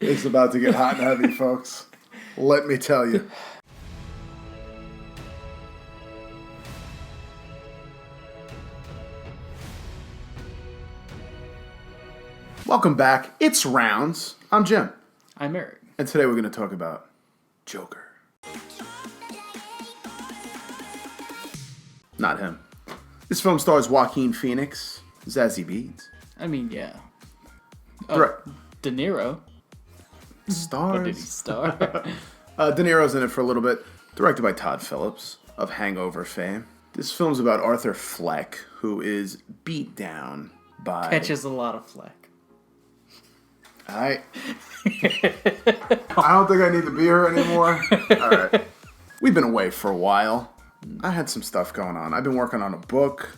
It's about to get hot and heavy, folks. Let me tell you. Welcome back. It's Rounds. I'm Jim. I'm Eric. And today we're going to talk about Joker. Not him. This film stars Joaquin Pheonix, Zazie Beetz. I mean, yeah. De Niro. Stars. Or did he star? De Niro's in it for a little bit. Directed by Todd Phillips of Hangover fame. This film's about Arthur Fleck, who is beat down by... Catches a lot of flack. I don't think I need to be here anymore. All right. We've been away for a while. I had some stuff going on. I've been working on a book.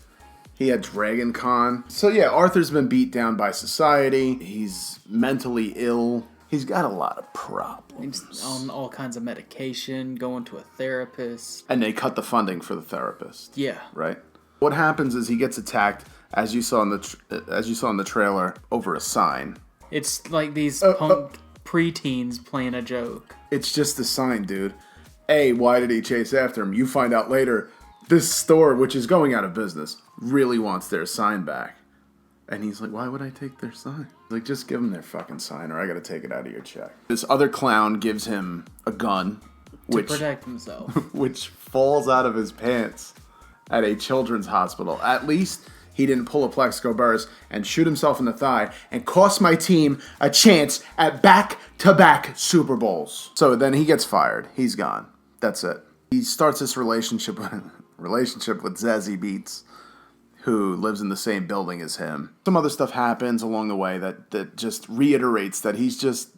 He had Dragon Con. So yeah, Arthur's been beat down by society. He's mentally ill. He's got a lot of problems. He's on all kinds of medication, going to a therapist. And they cut the funding for the therapist. Yeah. Right? What happens is he gets attacked, as you saw in the trailer, over a sign. It's like these punk preteens playing a joke. It's just a sign, dude. A, why did he chase after him? You find out later, this store, which is going out of business, really wants their sign back. And he's like, why would I take their sign? Like, just give them their fucking sign or I gotta take it out of your check. This other clown gives him a gun. To protect himself. Which falls out of his pants at a children's hospital. At least he didn't pull a Plexico burst and shoot himself in the thigh and cost my team a chance at back-to-back Super Bowls. So then he gets fired. He's gone. That's it. He starts this relationship with Zazie Beetz, who lives in the same building as him. Some other stuff happens along the way that just reiterates that he's just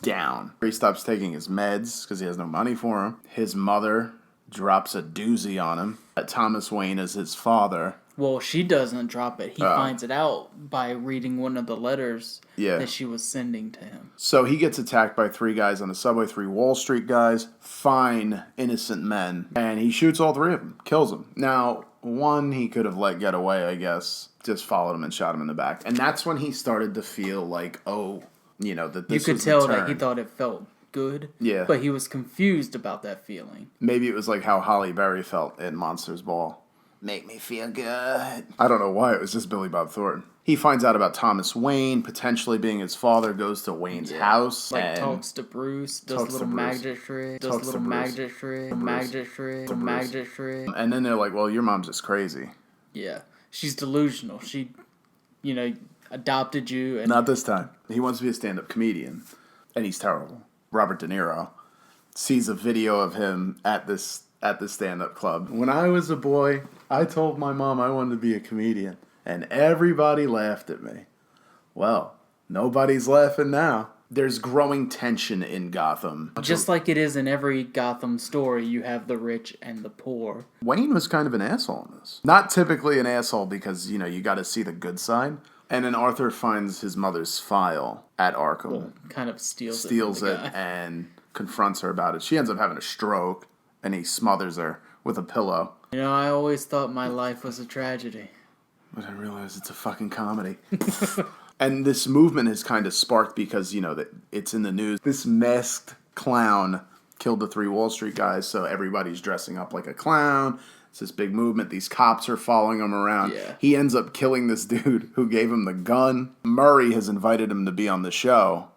down. He stops taking his meds because he has no money for them. His mother drops a doozy on him. Thomas Wayne is his father. Well, she doesn't drop it. He finds it out by reading one of the letters that she was sending to him. So he gets attacked by three guys on the subway, three Wall Street guys, fine, innocent men. And he shoots all three of them, kills them. Now, one he could have let get away, I guess. Just followed him and shot him in the back. And that's when he started to feel like, that this You could was tell the turn. that he thought it felt good. Yeah. But he was confused about that feeling. Maybe it was like how Halle Berry felt in Monsters Ball. Make me feel good. I don't know why, it was just Billy Bob Thornton. He finds out about Thomas Wayne potentially being his father, goes to Wayne's house. Like talks to Bruce, does little magic trick, does little magic trick. And then they're like, well, your mom's just crazy. Yeah. She's delusional. She, adopted you. And Not this time. He wants to be a stand-up comedian. And he's terrible. Robert De Niro sees a video of him at the stand-up club. When I was a boy, I told my mom I wanted to be a comedian, and everybody laughed at me. Well, nobody's laughing now. There's growing tension in Gotham. Just like it is in every Gotham story, you have the rich and the poor. Wayne was kind of an asshole in this. Not typically an asshole because, you got to see the good side. And then Arthur finds his mother's file at Arkham. Well, kind of steals it and confronts her about it. She ends up having a stroke. And he smothers her with a pillow. I always thought my life was a tragedy. But I realize it's a fucking comedy. And this movement has kind of sparked because, that it's in the news. This masked clown killed the three Wall Street guys, so everybody's dressing up like a clown. It's this big movement. These cops are following him around. Yeah. He ends up killing this dude who gave him the gun. Murray has invited him to be on the show.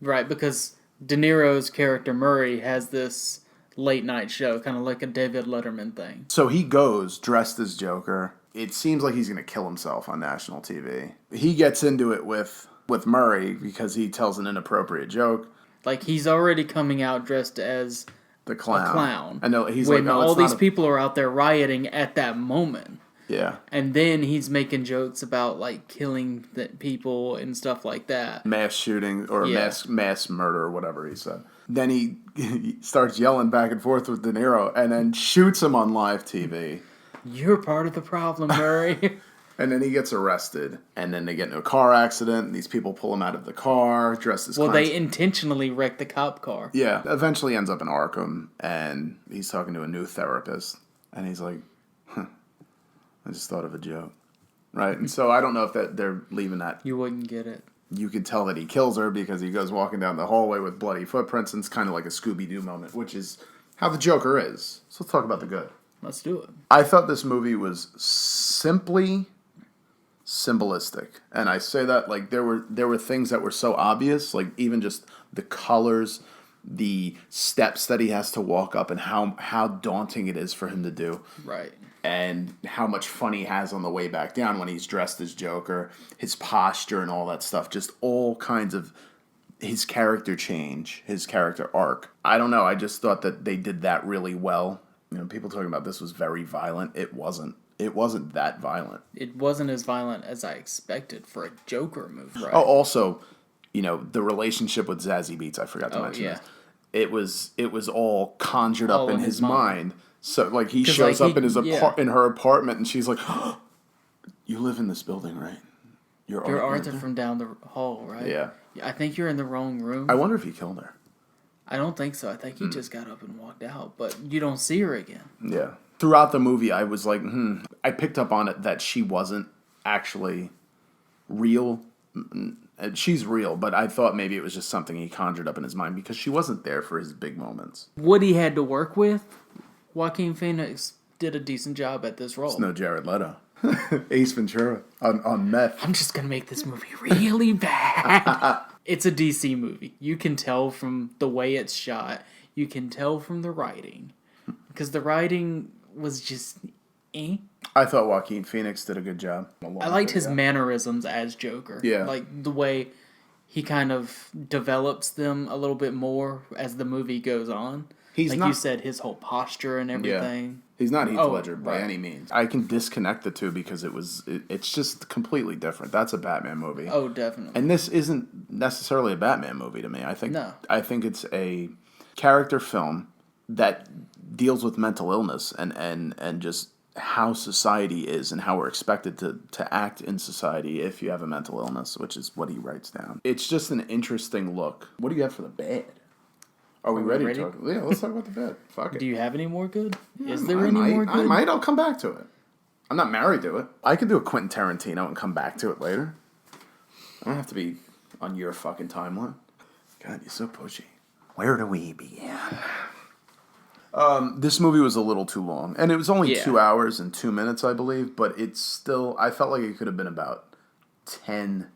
Right, because De Niro's character Murray has this late night show, kind of like a David Letterman thing. So he goes dressed as Joker. It seems like he's going to kill himself on national TV. He gets into it with Murray because he tells an inappropriate joke. Like he's already coming out dressed as the clown. A clown. I know he's when all these people are out there rioting at that moment. Yeah. And then he's making jokes about like killing people and stuff like that. Mass shooting or mass murder or whatever he said. Then he starts yelling back and forth with De Niro and then shoots him on live TV. You're part of the problem, Murray. And then he gets arrested. And then they get into a car accident. And these people pull him out of the car dressed as clowns. They intentionally wreck the cop car. Yeah. Eventually ends up in Arkham. And he's talking to a new therapist. And he's like, I just thought of a joke. Right? And so I don't know if they're leaving that. You wouldn't get it. you could tell that he kills her because he goes walking down the hallway with bloody footprints, and it's kind of like a Scooby-Doo moment, which is how the Joker is. So let's talk about the good. Let's do it. I thought this movie was simply symbolistic, and I say that like there were things that were so obvious, like even just the colors, the steps that he has to walk up, and how daunting it is for him to do. Right. And how much fun he has on the way back down when he's dressed as Joker, his posture and all that stuff, just all kinds of his character change, his character arc. I don't know, I just thought that they did that really well. You know, people talking about this was very violent. It wasn't. It wasn't that violent. It wasn't as violent as I expected for a Joker movie, right? Oh, also, you know, the relationship with Zazie Beetz, I forgot to mention this. It was all conjured up in his mind. So, like, he shows up in his in her apartment, and she's like, oh, "You live in this building, right? You're Arthur from down the hall, right? Yeah. I think you're in the wrong room. I wonder if he killed her. I don't think so. I think he just got up and walked out, but you don't see her again. Yeah. Throughout the movie, I was like, I picked up on it that she wasn't actually real. She's real, but I thought maybe it was just something he conjured up in his mind because she wasn't there for his big moments. What he had to work with, Joaquin Pheonix did a decent job at this role. It's no Jared Leto. Ace Ventura on meth. I'm just going to make this movie really bad. It's a DC movie. You can tell from the way it's shot. You can tell from the writing. Because the writing was just I thought Joaquin Phoenix did a good job. I liked his mannerisms as Joker. Yeah. Like the way he kind of develops them a little bit more as the movie goes on. You said, his whole posture and everything. Yeah. He's not Heath Ledger by any means. I can disconnect the two because it's just completely different. That's a Batman movie. Oh, definitely. And this isn't necessarily a Batman movie to me. I think it's a character film that deals with mental illness and just how society is and how we're expected to act in society if you have a mental illness, which is what he writes down. It's just an interesting look. What do you have for the bed? Are we ready to talk? Yeah, let's talk about the bed. Fuck it. Do you have any more good? Is there any more good? I might. I'll come back to it. I'm not married to it. I could do a Quentin Tarantino and come back to it later. I don't have to be on your fucking timeline. God, you're so pushy. Where do we begin? This movie was a little too long. And it was only 2 hours and 2 minutes, I believe. But it's still... I felt like it could have been about 10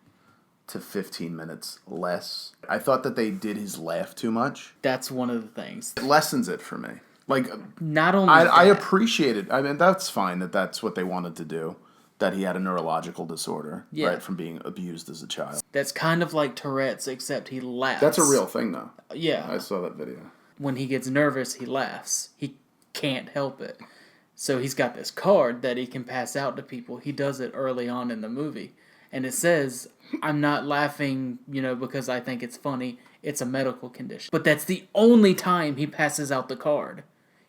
to 15 minutes less. I thought that they did his laugh too much. That's one of the things. It lessens it for me. Like, not only I appreciate it. I mean, that's fine that that's what they wanted to do. That he had a neurological disorder, right, from being abused as a child. That's kind of like Tourette's, except he laughs. That's a real thing, though. Yeah. I saw that video. When he gets nervous, he laughs. He can't help it. So he's got this card that he can pass out to people. He does it early on in the movie. And it says, I'm not laughing, because I think it's funny. It's a medical condition. But that's the only time he passes out the card.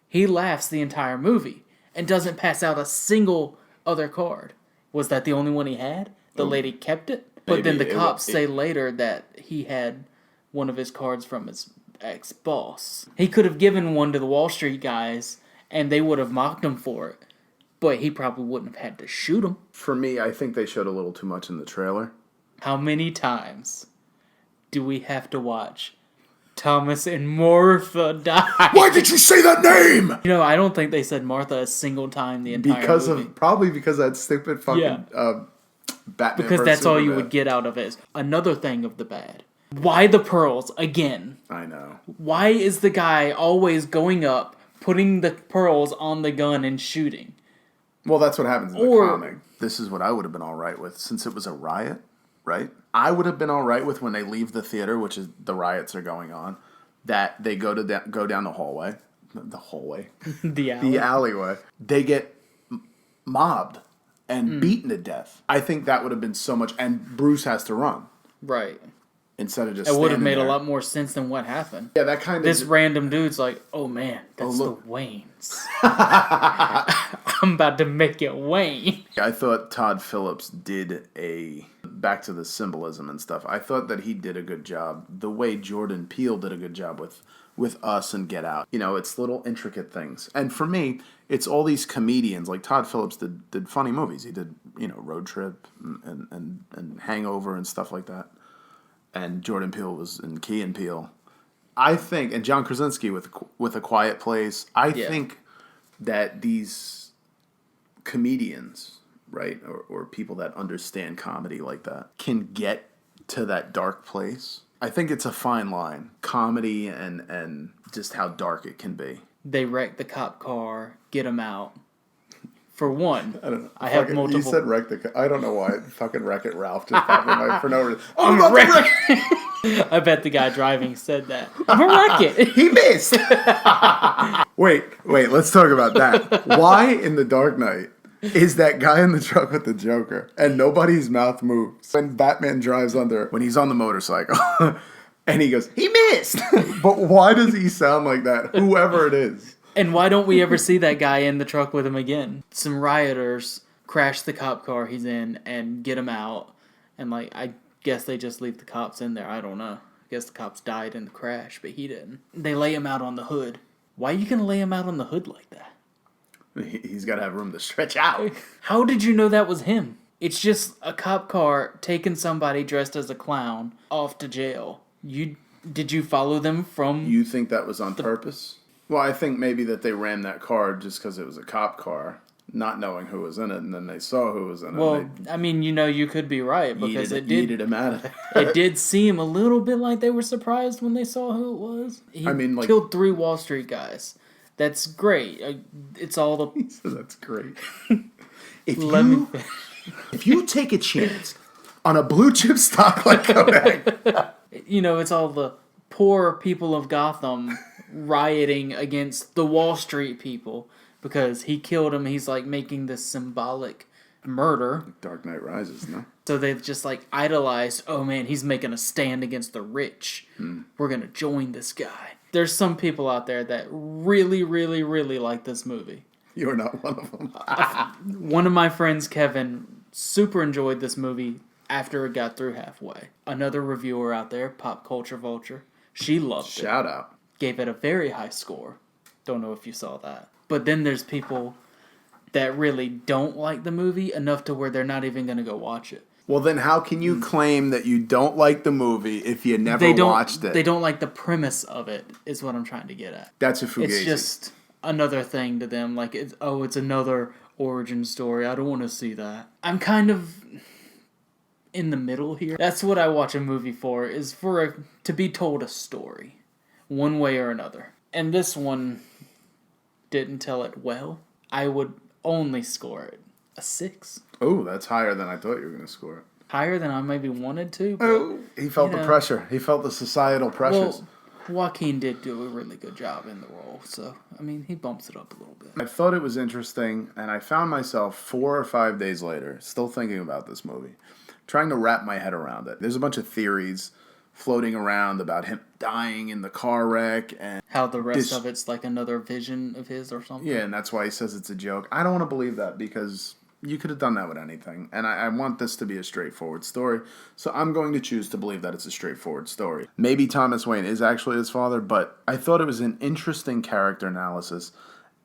He laughs the entire movie and doesn't pass out a single other card. Was that the only one he had? The lady kept it? But then the cops say later that he had one of his cards from his ex-boss. He could have given one to the Wall Street guys, and they would have mocked him for it. But he probably wouldn't have had to shoot him. For me, I think they showed a little too much in the trailer. How many times do we have to watch Thomas and Martha die? Why did you say that name? I don't think they said Martha a single time the entire movie. Probably because of that stupid fucking Batman. Because that's all you would get out of it. Another thing of the bad. Why the pearls again? I know. Why is the guy always going up, putting the pearls on the gun and shooting? Well, that's what happens in the comic. This is what I would have been all right with, since it was a riot, right? I would have been all right with when they leave the theater, which is the riots are going on, that they go down the hallway, the alleyway. They get mobbed and beaten to death. I think that would have been so much, and Bruce has to run. Right. Instead of just it would have made a lot more sense than what happened. Yeah, that kind of... This random dude's like, oh man, that's the Waynes. I'm about to make it Wayne. I thought Todd Phillips did back to the symbolism and stuff, I thought that he did a good job. The way Jordan Peele did a good job with Us and Get Out. It's little intricate things. And for me, it's all these comedians. Like Todd Phillips did funny movies. He did, Road Trip and Hangover and stuff like that. and Jordan Peele was in Key and Peele. I think, and John Krasinski with A Quiet Place. I think that these comedians, right, or people that understand comedy like that, can get to that dark place. I think it's a fine line, comedy and just how dark it can be. They wreck the cop car, get him out. For one, I don't know. I have multiple. You said wreck the. I don't know why. Fucking Wreck-It Ralph just popped in my for no reason. Oh, I'm about to wreck it. I bet the guy driving said that. I'm gonna wreck it. He missed. Wait. Let's talk about that. Why in The Dark Knight is that guy in the truck with the Joker and nobody's mouth moves when Batman drives under when he's on the motorcycle and he goes, he missed. But why does he sound like that? Whoever it is. And why don't we ever see that guy in the truck with him again? Some rioters crash the cop car he's in and get him out. And, like, I guess they just leave the cops in there. I don't know. I guess the cops died in the crash, but he didn't. They lay him out on the hood. Why are you going to lay him out on the hood like that? He's got to have room to stretch out. How did you know that was him? It's just a cop car taking somebody dressed as a clown off to jail. Did you follow them from... You think that was on purpose? Well, I think maybe that they rammed that car just because it was a cop car, not knowing who was in it, and then they saw who was in it. Well, I mean, you could be right, because yeeted him out of there. It did seem a little bit like they were surprised when they saw who it was. He killed 3 Wall Street guys. That's great. It's all the... He said that's great. If you take a chance on a blue chip stock like Kodak... it's all the poor people of Gotham rioting against the Wall Street people because he killed him. He's like making this symbolic murder. Dark Knight Rises, no? So they've just like idolized, oh man, he's making a stand against the rich. We're going to join this guy. There's some people out there that really, really, really like this movie. You're not one of them. One of my friends, Kevin, super enjoyed this movie after it got through halfway. Another reviewer out there, Pop Culture Vulture, she loved it. Shout out. Gave it a very high score. Don't know if you saw that. But then there's people that really don't like the movie enough to where they're not even going to go watch it. Well, then how can you claim that you don't like the movie if you never watched it? They don't like the premise of it, is what I'm trying to get at. That's a fugazi. It's just another thing to them. Like, it's another origin story. I don't want to see that. I'm kind of in the middle here. That's what I watch a movie for, is to be told a story. One way or another. And this one didn't tell it well. I would only score it a 6. Oh, that's higher than I thought you were going to score it. Higher than I maybe wanted to. But, he felt the pressure. He felt the societal pressures. Well, Joaquin did do a really good job in the role. So, I mean, he bumps it up a little bit. I thought it was interesting, and I found myself 4 or 5 days later still thinking about this movie, trying to wrap my head around it. There's a bunch of theories floating around about him dying in the car wreck and how the rest of it's like another vision of his or something. Yeah, and that's why he says it's a joke. I don't want to believe that because you could have done that with anything. And I want this to be a straightforward story. So I'm going to choose to believe that it's a straightforward story. Maybe Thomas Wayne is actually his father, but I thought it was an interesting character analysis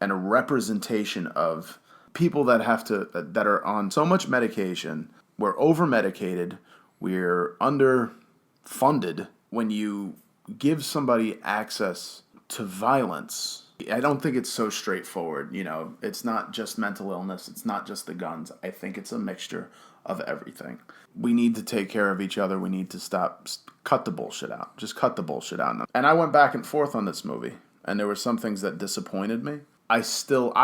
and a representation of people that are on so much medication. We're over-medicated. We're underfunded. When you give somebody access to violence, I don't think it's so straightforward. It's not just mental illness. It's not just the guns. I think it's a mixture of everything. We need to take care of each other. We need to cut the bullshit out. Just cut the bullshit out. And I went back and forth on this movie, and there were some things that disappointed me. I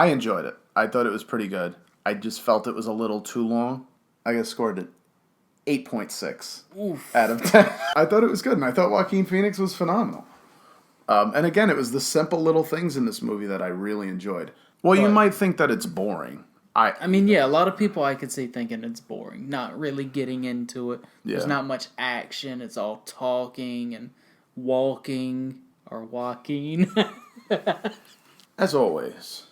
enjoyed it. I thought it was pretty good. I just felt it was a little too long. I guess scored it 8.6 out of 10. I thought it was good, and I thought Joaquin Pheonix was phenomenal. And again, it was the simple little things in this movie that I really enjoyed. Well, you might think that it's boring. I mean, yeah, a lot of people I could see thinking it's boring, not really getting into it. Yeah. There's not much action. It's all talking and walking or walking. As always,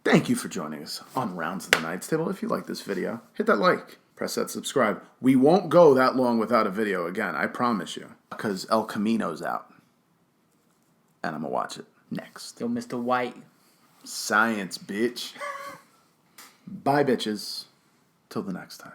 thank you for joining us on Rounds of the Knights Table. If you like this video, hit that like. Press that subscribe. We won't go that long without a video again, I promise you. Because El Camino's out. And I'm going to watch it next. Yo, Mr. White. Science, bitch. Bye, bitches. Till the next time.